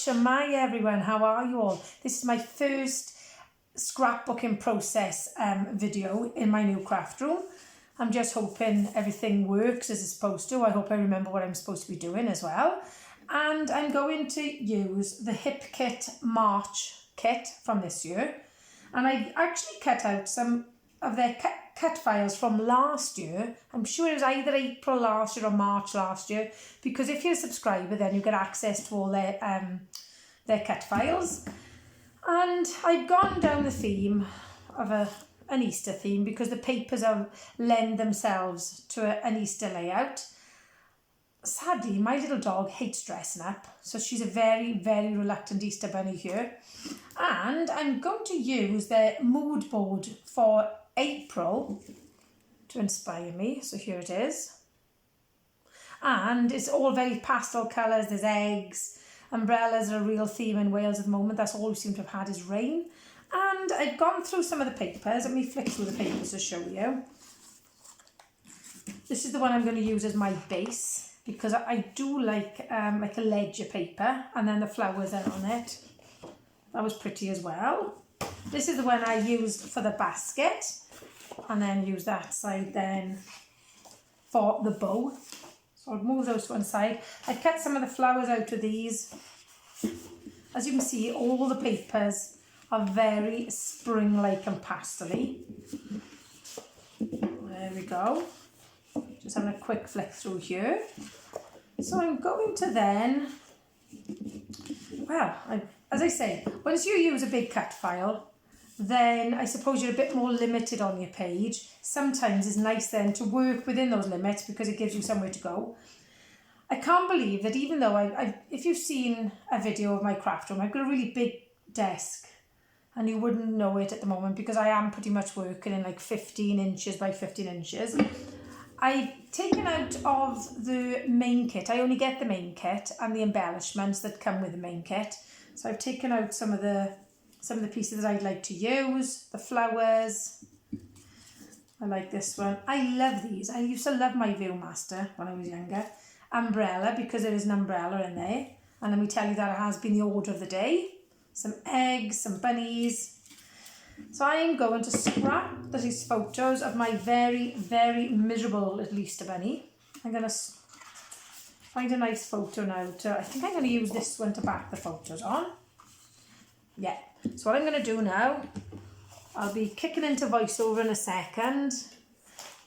Shemai everyone, how are you all? This is my first scrapbooking process video in my new craft room. I'm just hoping everything works as it's supposed to. I hope I remember what I'm supposed to be doing as well. And I'm going to use the Hip Kit March kit from this year. And I actually cut out some of their cut files from last year. I'm sure it was either April last year or March last year, because if you're a subscriber then you get access to all their cut files. And I've gone down the theme of an Easter theme because the papers lend themselves to an Easter layout. Sadly, my little dog hates dressing up, so she's a very, very reluctant Easter bunny here. And I'm going to use their mood board for April to inspire me. So here it is. And it's all very pastel colours. There's eggs. Umbrellas are a real theme in Wales at the moment. That's all we seem to have had is rain. And I've gone through some of the papers. Let me flick through the papers to show you. This is the one I'm going to use as my base, because I do like a ledger paper, and then the flowers are on it. That was pretty as well. This is the one I used for the basket, and then use that side then for the bow. So I'll move those to one side. I cut some of the flowers out of these. As you can see, all the papers are very spring-like and pastel-y. There we go. Just having a quick flick through here. So I'm going to then, well, as I say, once you use a big cut file, then I suppose you're a bit more limited on your page. Sometimes it's nice then to work within those limits because it gives you somewhere to go. I can't believe that even though if you've seen a video of my craft room, I've got a really big desk and you wouldn't know it at the moment because I am pretty much working in like 15 inches by 15 inches. I've taken out of the main kit. I only get the main kit and the embellishments that come with the main kit. So I've taken out some of the pieces that I'd like to use, the flowers. I like this one. I love these. I used to love my Viewmaster when I was younger. Umbrella, because there is an umbrella in there. And let me tell you that it has been the order of the day. Some eggs, some bunnies. So I am going to scrap these photos of my very, very miserable little Easter bunny. I'm going to find a nice photo now. I think I'm going to use this one to back the photos on. Yeah. So what I'm going to do now, I'll be kicking into voiceover in a second.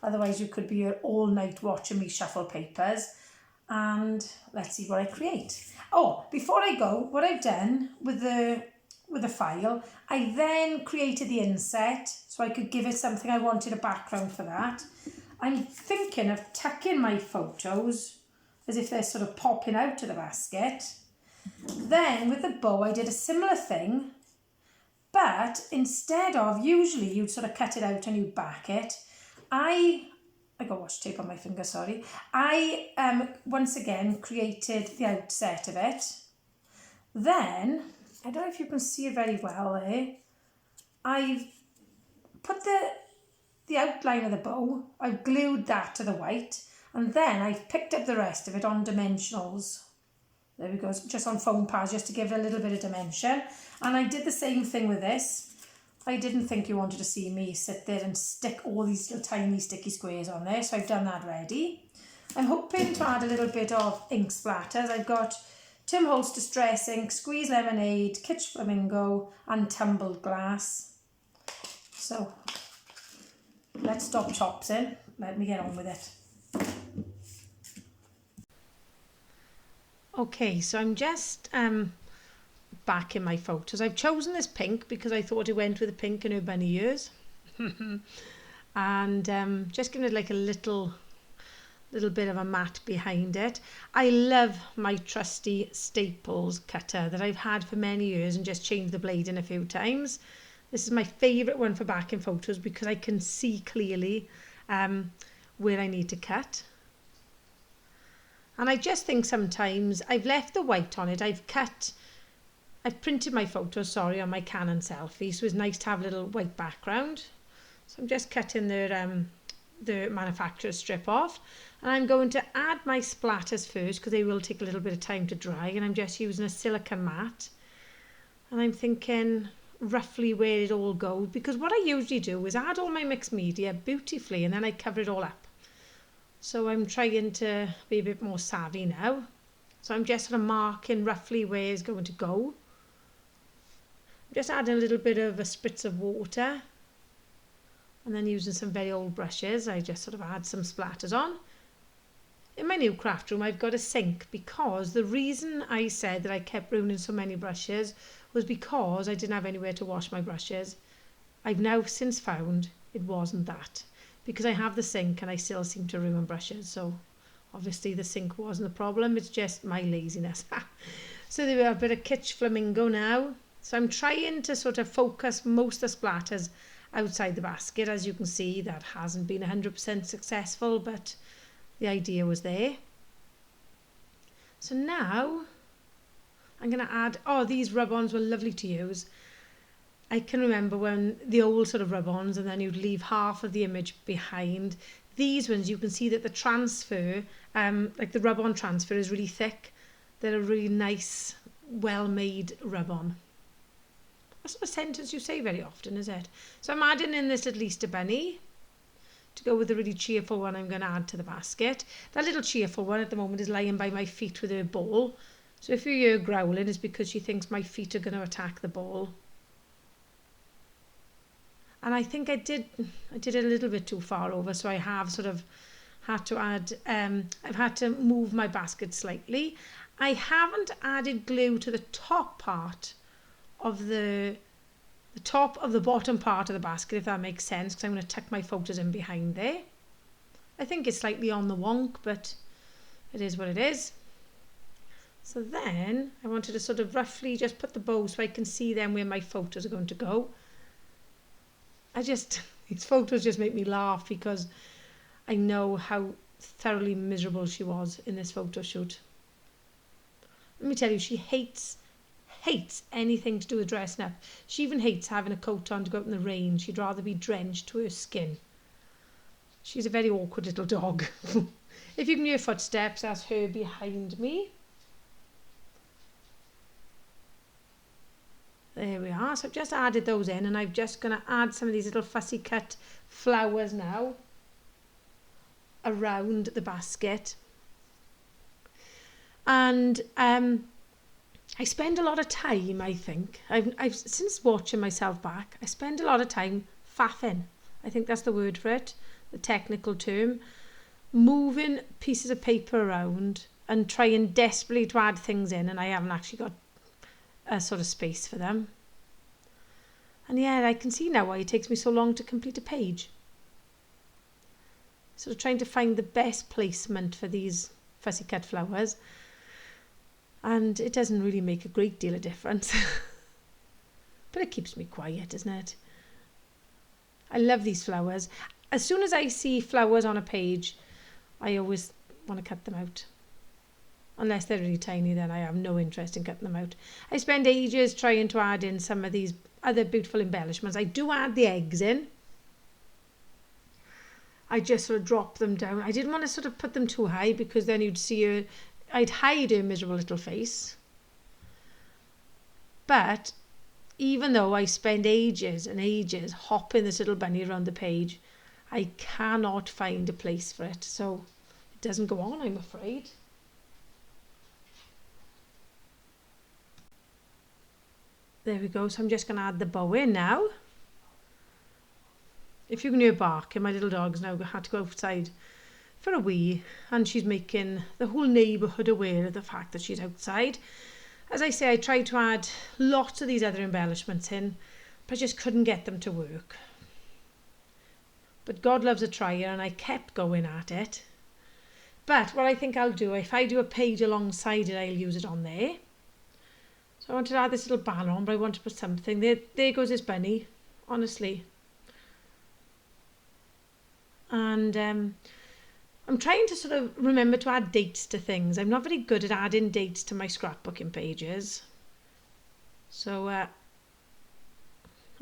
Otherwise you could be here all night watching me shuffle papers. And let's see what I create. Oh, before I go, what I've done with the file, I then created the inset so I could give it something. I wanted a background for that. I'm thinking of tucking my photos as if they're sort of popping out of the basket. Then with the bow I did a similar thing, but instead of, usually you'd sort of cut it out and you'd back it, I got washi tape on my finger, sorry. I once again created the outset of it. Then, I don't know if you can see it very well there, I've put the outline of the bow, I've glued that to the white, and then I've picked up the rest of it on dimensionals. There we go, just on foam pads, just to give it a little bit of dimension. And I did the same thing with this. I didn't think you wanted to see me sit there and stick all these little tiny sticky squares on there, so I've done that already. I'm hoping to add a little bit of ink splatters. I've got Tim Holt's Distress Ink, Squeeze Lemonade, Kitsch Flamingo and Tumbled Glass. So let's stop chopsing. Let me get on with it. Okay, so I'm just back in my photos. I've chosen this pink because I thought it went with the pink in her bunny ears. And just giving it like a little bit of a matte behind it. I love my trusty Staples cutter that I've had for many years and just changed the blade in a few times. This is my favourite one for backing photos because I can see clearly where I need to cut. And I just think sometimes I've left the white on it. I've printed my photos, on my Canon selfie, so it's nice to have a little white background. So I'm just cutting their the manufacturer's strip off, and I'm going to add my splatters first because they will take a little bit of time to dry, and I'm just using a silicone mat, and I'm thinking roughly where it all goes, because what I usually do is add all my mixed media beautifully and then I cover it all up. So I'm trying to be a bit more savvy now. So I'm just sort of marking roughly where it's going to go. I'm just adding a little bit of a spritz of water, and then using some very old brushes I just sort of add some splatters on. In my new craft room I've got a sink, because the reason I said that I kept ruining so many brushes was because I didn't have anywhere to wash my brushes. I've now since found it wasn't that, because I have the sink and I still seem to ruin brushes. So obviously the sink wasn't the problem, it's just my laziness. So there we are, a bit of kitsch flamingo now. So I'm trying to sort of focus most of the splatters outside the basket. As you can see, that hasn't been 100% successful, but the idea was there. So now I'm going to add, these rub-ons were lovely to use. I can remember when the old sort of rub-ons, and then you'd leave half of the image behind. These ones, you can see that the transfer, like the rub-on transfer, is really thick. They're a really nice, well-made rub-on. That's not a sentence you say very often, is it? So I'm adding in this little Easter bunny to go with the really cheerful one I'm going to add to the basket. That little cheerful one at the moment is lying by my feet with her ball. So if you hear growling, it's because she thinks my feet are going to attack the ball. And I think I did it a little bit too far over, so I have sort of had to add, I've had to move my basket slightly. I haven't added glue to the top part of the top of the bottom part of the basket, if that makes sense, because I'm going to tuck my photos in behind there. I think it's slightly on the wonk, but it is what it is. So then I wanted to sort of roughly just put the bow so I can see then where my photos are going to go. These photos just make me laugh because I know how thoroughly miserable she was in this photo shoot. Let me tell you, she hates anything to do with dressing up. She even hates having a coat on to go out in the rain. She'd rather be drenched to her skin. She's a very awkward little dog. If you can hear footsteps, that's her behind me. There we are. So I've just added those in, and I'm just going to add some of these little fussy cut flowers now around the basket. And I spend a lot of time, I think, I've since watching myself back, I spend a lot of time faffing. I think that's the word for it, the technical term. Moving pieces of paper around and trying desperately to add things in, and I haven't actually got a sort of space for them. And yeah, I can see now why it takes me so long to complete a page. Sort of trying to find the best placement for these fussy cut flowers. And it doesn't really make a great deal of difference. But it keeps me quiet, doesn't it? I love these flowers. As soon as I see flowers on a page, I always want to cut them out. Unless they're really tiny, then I have no interest in cutting them out. I spend ages trying to add in some of these other beautiful embellishments. I do add the eggs in. I just sort of drop them down. I didn't want to sort of put them too high because then you'd see her, I'd hide her miserable little face. But even though I spend ages and ages hopping this little bunny around the page, I cannot find a place for it. So it doesn't go on, I'm afraid. There we go. So I'm just going to add the bow in now. If you can hear barking, my little dog's now had to go outside for a wee, and she's making the whole neighbourhood aware of the fact that she's outside. As I say, I tried to add lots of these other embellishments in, but I just couldn't get them to work. But God loves a trier, and I kept going at it. But what I think I'll do, if I do a page alongside it, I'll use it on there. So I wanted to add this little banner on, but I want to put something. There goes this bunny, honestly. And I'm trying to sort of remember to add dates to things. I'm not very good at adding dates to my scrapbooking pages. So I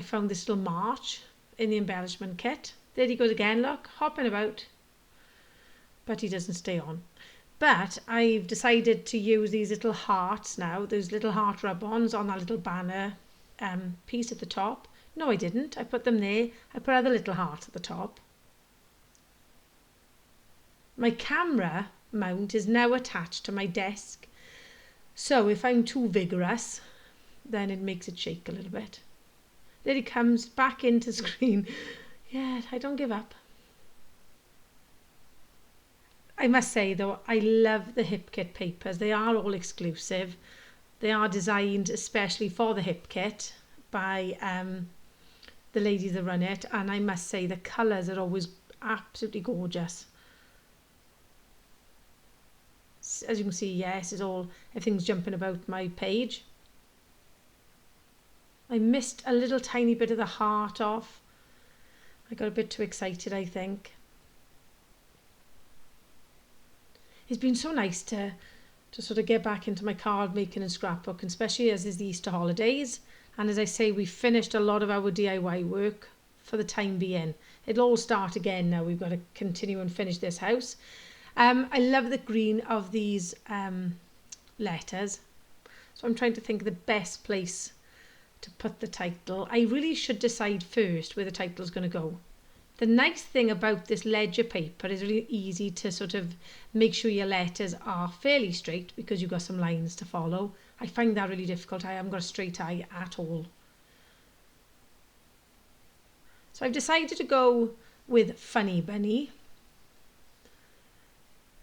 found this little March in the embellishment kit. There he goes again, look, hopping about. But he doesn't stay on. But I've decided to use these little hearts now, those little heart rub-ons on that little banner piece at the top. No, I didn't. I put them there. I put other little hearts at the top. My camera mount is now attached to my desk. So if I'm too vigorous, then it makes it shake a little bit. There he comes back into screen. Yeah, I don't give up. I must say though, I love the Hip Kit papers. They are all exclusive. They are designed especially for the Hip Kit by the ladies that run it, and I must say the colours are always absolutely gorgeous. As you can see, yes, everything's jumping about my page. I missed a little tiny bit of the heart off. I got a bit too excited, I think. It's been so nice to sort of get back into my card making and scrapbook, especially as is the Easter holidays. And as I say, we've finished a lot of our DIY work for the time being. It'll all start again now. We've got to continue and finish this house. I love the green of these letters. So I'm trying to think of the best place to put the title. I really should decide first where the title is going to go. The nice thing about this ledger paper is really easy to sort of make sure your letters are fairly straight because you've got some lines to follow. I find that really difficult. I haven't got a straight eye at all. So I've decided to go with Funny Bunny.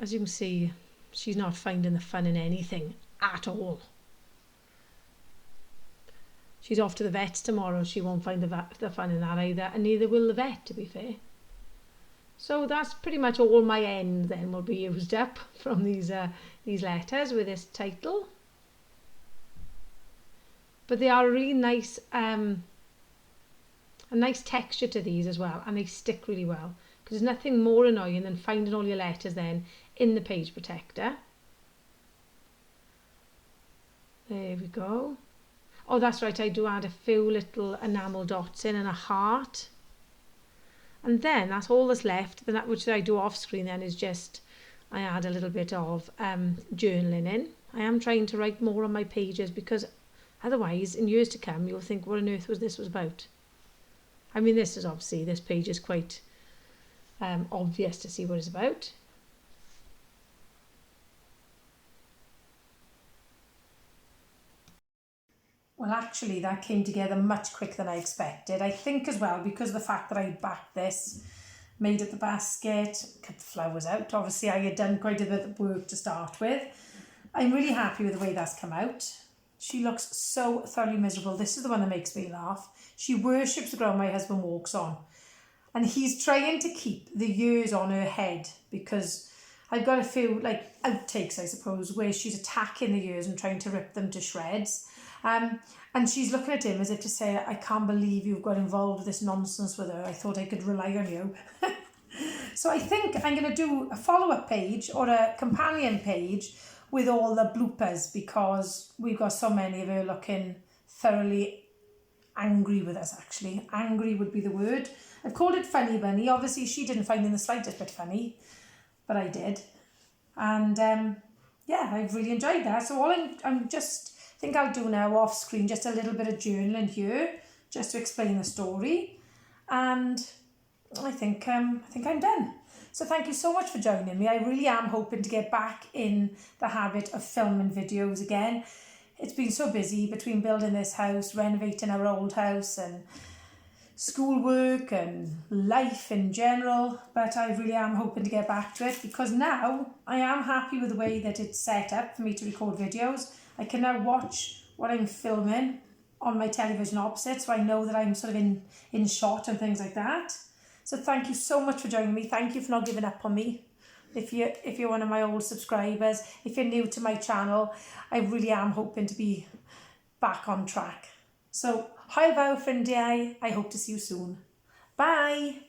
As you can see, she's not finding the fun in anything at all. She's off to the vet's tomorrow. She won't find the fun in that either, and neither will the vet, to be fair. So that's pretty much all my end then will be used up from these letters with this title. But they are a really nice, a nice texture to these as well, and they stick really well. Because there's nothing more annoying than finding all your letters then in the page protector. There we go. Oh, that's right, I do add a few little enamel dots in and a heart. And then that's all that's left. Then that which I do off screen then is just, I add a little bit of journaling in. I am trying to write more on my pages because otherwise in years to come you'll think what on earth was this about. I mean, this is obviously, this page is quite obvious to see what it's about. Well, actually, that came together much quicker than I expected. I think as well, because of the fact that I backed this, made up the basket, cut the flowers out. Obviously, I had done quite a bit of work to start with. I'm really happy with the way that's come out. She looks so thoroughly miserable. This is the one that makes me laugh. She worships the ground my husband walks on. And he's trying to keep the years on her head because I've got a few like outtakes, I suppose, where she's attacking the years and trying to rip them to shreds. And she's looking at him as if to say, I can't believe you've got involved with this nonsense with her. I thought I could rely on you. So I think I'm going to do a follow-up page or a companion page with all the bloopers because we've got so many of her looking thoroughly angry with us, actually. Angry would be the word. I've called it Funny Bunny. Obviously, she didn't find it in the slightest bit funny, but I did. And yeah, I've really enjoyed that. So all I'm just think I'll do now off screen just a little bit of journaling here just to explain the story, and I think I'm done. So thank you so much for joining me. I really am hoping to get back in the habit of filming videos again. It's been so busy between building this house, renovating our old house, and schoolwork and life in general, but I really am hoping to get back to it because now I am happy with the way that it's set up for me to record videos. I can now watch what I'm filming on my television opposite, so I know that I'm sort of in shot and things like that. So thank you so much for joining me. Thank you for not giving up on me. If you're one of my old subscribers, if you're new to my channel, I really am hoping to be back on track. So, hwyl fawr ffrindiau, I hope to see you soon. Bye!